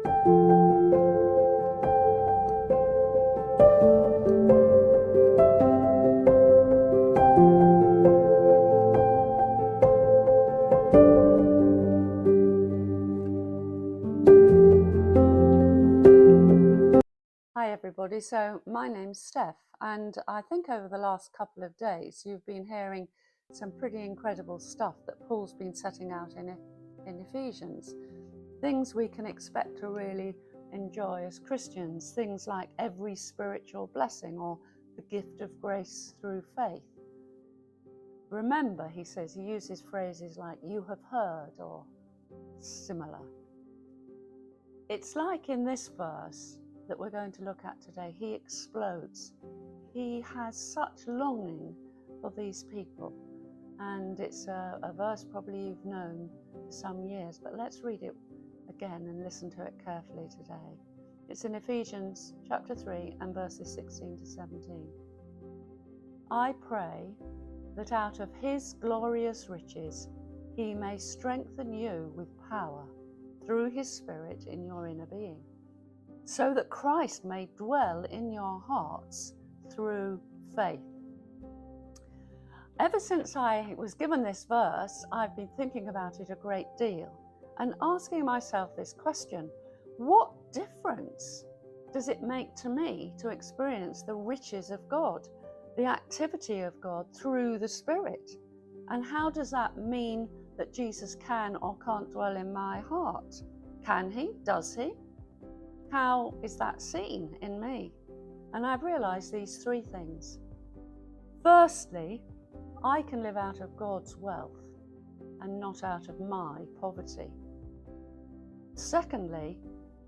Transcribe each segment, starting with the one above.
Hi everybody, so my name's Steph, and I think over the last couple of days you've been hearing some pretty incredible stuff that Paul's been setting out in Ephesians. Things we can expect to really enjoy as Christians, things like every spiritual blessing or the gift of grace through faith. Remember, he says, he uses phrases like you have heard or similar. It's like in this verse that we're going to look at today, he explodes. He has such longing for these people, and it's a verse probably you've known for some years, but let's read it again and listen to it carefully today. It's in Ephesians chapter 3 and verses 16 to 17. I pray that out of his glorious riches he may strengthen you with power through his Spirit in your inner being, so that Christ may dwell in your hearts through faith. Ever since I was given this verse, I've been thinking about it a great deal and asking myself this question: what difference does it make to me to experience the riches of God, the activity of God through the Spirit? And how does that mean that Jesus can or can't dwell in my heart? Can he? Does he? How is that seen in me? And I've realized these three things. Firstly, I can live out of God's wealth and not out of my poverty. Secondly,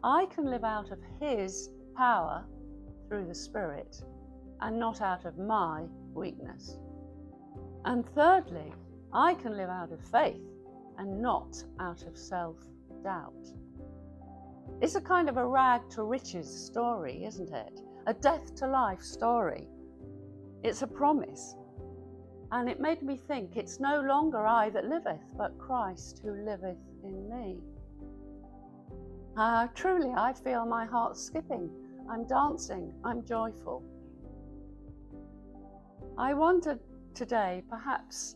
I can live out of his power through the Spirit and not out of my weakness. And thirdly, I can live out of faith and not out of self-doubt. It's a kind of a rag to riches story, isn't it? A death to life story. It's a promise. And it made me think, it's no longer I that liveth, but Christ who liveth in me. Truly, I feel my heart skipping. I'm dancing. I'm joyful. I wondered today, perhaps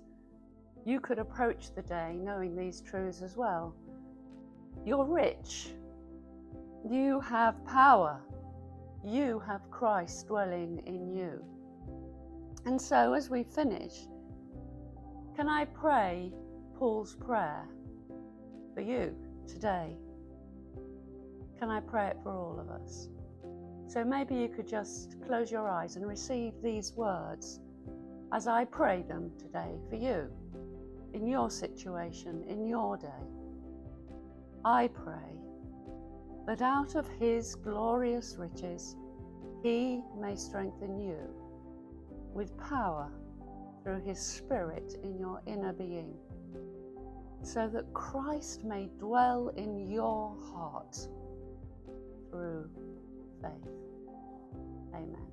you could approach the day knowing these truths as well. You're rich. You have power. You have Christ dwelling in you. And so as we finish, can I pray Paul's prayer for you today? Can I pray it for all of us? So maybe you could just close your eyes and receive these words as I pray them today for you, in your situation, in your day. I pray that out of his glorious riches he may strengthen you with power through his Spirit in your inner being, so that Christ may dwell in your heart through faith. Amen.